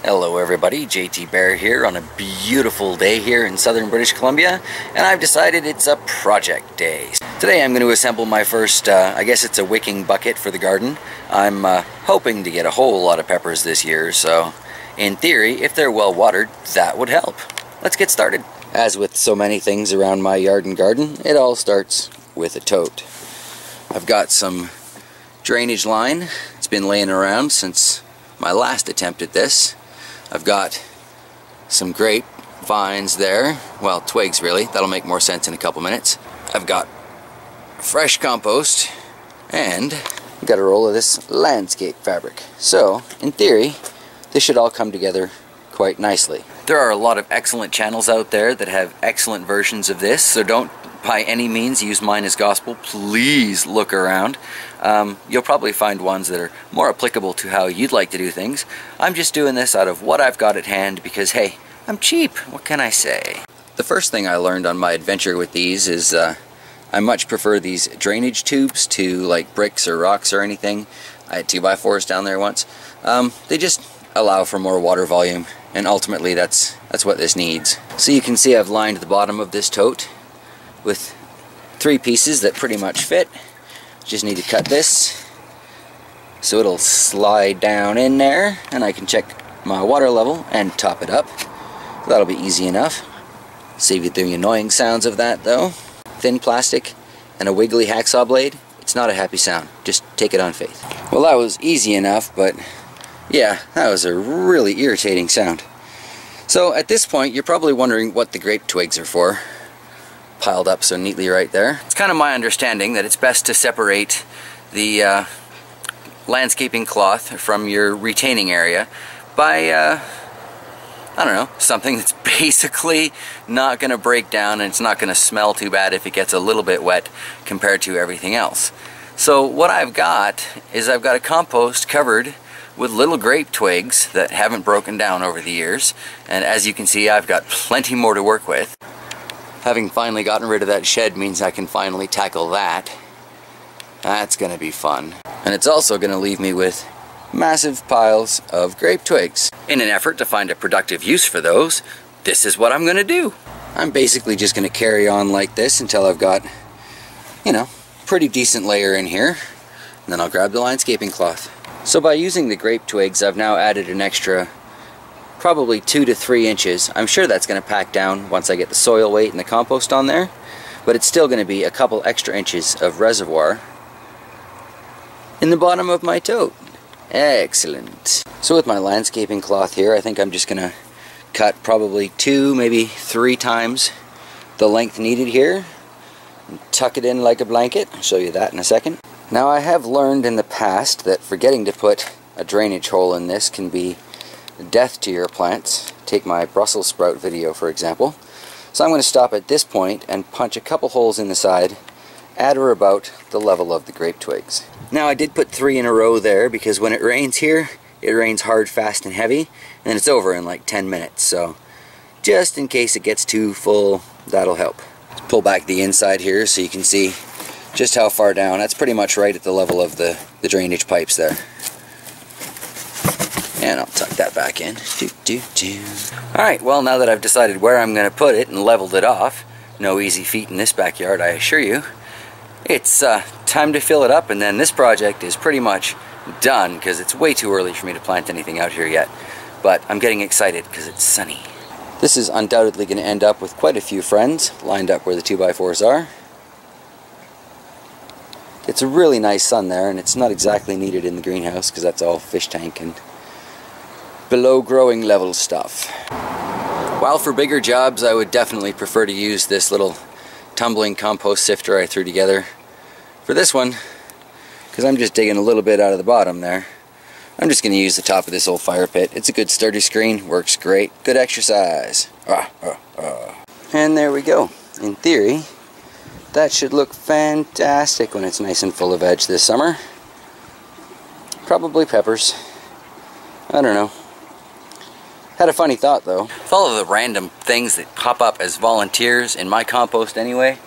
Hello everybody, JT Bear here on a beautiful day here in southern British Columbia, and I've decided it's a project day. Today I'm going to assemble my first, I guess it's a wicking bucket for the garden. I'm hoping to get a whole lot of peppers this year, so in theory, if they're well watered, that would help. Let's get started. As with so many things around my yard and garden, it all starts with a tote. I've got some drainage line. It's been laying around since my last attempt at this. I've got some grape vines there, well, twigs really, that'll make more sense in a couple minutes. I've got fresh compost, and I've got a roll of this landscape fabric. So, in theory, this should all come together quite nicely. There are a lot of excellent channels out there that have excellent versions of this, so don't by any means use mine as gospel. Please look around. You'll probably find ones that are more applicable to how you'd like to do things. I'm just doing this out of what I've got at hand because, hey, I'm cheap. What can I say? The first thing I learned on my adventure with these is I much prefer these drainage tubes to like bricks or rocks or anything. I had 2x4s down there once. They just allow for more water volume, and ultimately that's what this needs. So you can see I've lined the bottom of this tote with 3 pieces that pretty much fit. Just need to cut this so it'll slide down in there, and I can check my water level and top it up. That'll be easy enough. Save you the annoying sounds of that though. Thin plastic and a wiggly hacksaw blade, it's not a happy sound. Just take it on faith. Well, that was easy enough, but yeah, that was a really irritating sound. So at this point you're probably wondering what the grape twigs are for, piled up so neatly right there. It's kind of my understanding that it's best to separate the landscaping cloth from your retaining area by, I don't know, something that's basically not going to break down, and it's not going to smell too bad if it gets a little bit wet compared to everything else. So what I've got is I've got a compost covered with little grape twigs that haven't broken down over the years, and as you can see I've got plenty more to work with. Having finally gotten rid of that shed means I can finally tackle that. That's gonna be fun. And it's also gonna leave me with massive piles of grape twigs. In an effort to find a productive use for those, this is what I'm gonna do. I'm basically just gonna carry on like this until I've got, you know, pretty decent layer in here, and then I'll grab the landscaping cloth. So by using the grape twigs, I've now added an extra probably 2 to 3 inches. I'm sure that's going to pack down once I get the soil weight and the compost on there, but it's still going to be a couple extra inches of reservoir in the bottom of my tote. Excellent. So with my landscaping cloth here, I think I'm just going to cut probably 2, maybe 3 times the length needed here and tuck it in like a blanket. I'll show you that in a second. Now I have learned in the past that forgetting to put a drainage hole in this can be death to your plants. Take my Brussels sprout video for example. So I'm going to stop at this point and punch a couple holes in the side at or about the level of the grape twigs. Now I did put 3 in a row there because when it rains here, it rains hard, fast and heavy, and then it's over in like 10 minutes. So just in case it gets too full, that'll help. Let's pull back the inside here so you can see just how far down. That's pretty much right at the level of the drainage pipes there. And I'll tuck that back in. Alright, well, now that I've decided where I'm going to put it and leveled it off, no easy feat in this backyard, I assure you, it's time to fill it up, and then this project is pretty much done because it's way too early for me to plant anything out here yet. But I'm getting excited because it's sunny. This is undoubtedly going to end up with quite a few friends lined up where the 2x4s are. It's a really nice sun there, and it's not exactly needed in the greenhouse because that's all fish tank and below growing level stuff. While for bigger jobs I would definitely prefer to use this little tumbling compost sifter I threw together. For this one, because I'm just digging a little bit out of the bottom there, I'm just going to use the top of this old fire pit. It's a good sturdy screen, works great, good exercise. And there we go. In theory, that should look fantastic when it's nice and full of veg this summer. Probably peppers. I don't know. Had a funny thought though. With all of the random things that pop up as volunteers in my compost anyway,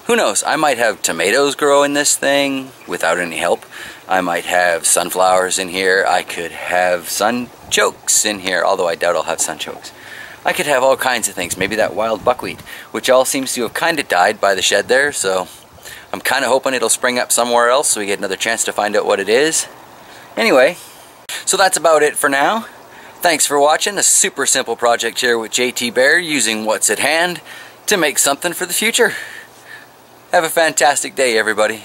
who knows, I might have tomatoes grow in this thing without any help. I might have sunflowers in here. I could have sunchokes in here, although I doubt I'll have sunchokes. I could have all kinds of things. Maybe that wild buckwheat, which all seems to have kind of died by the shed there, so I'm kind of hoping it'll spring up somewhere else so we get another chance to find out what it is. Anyway, so that's about it for now. Thanks for watching a super simple project here with JT Bear, using what's at hand to make something for the future. Have a fantastic day, everybody.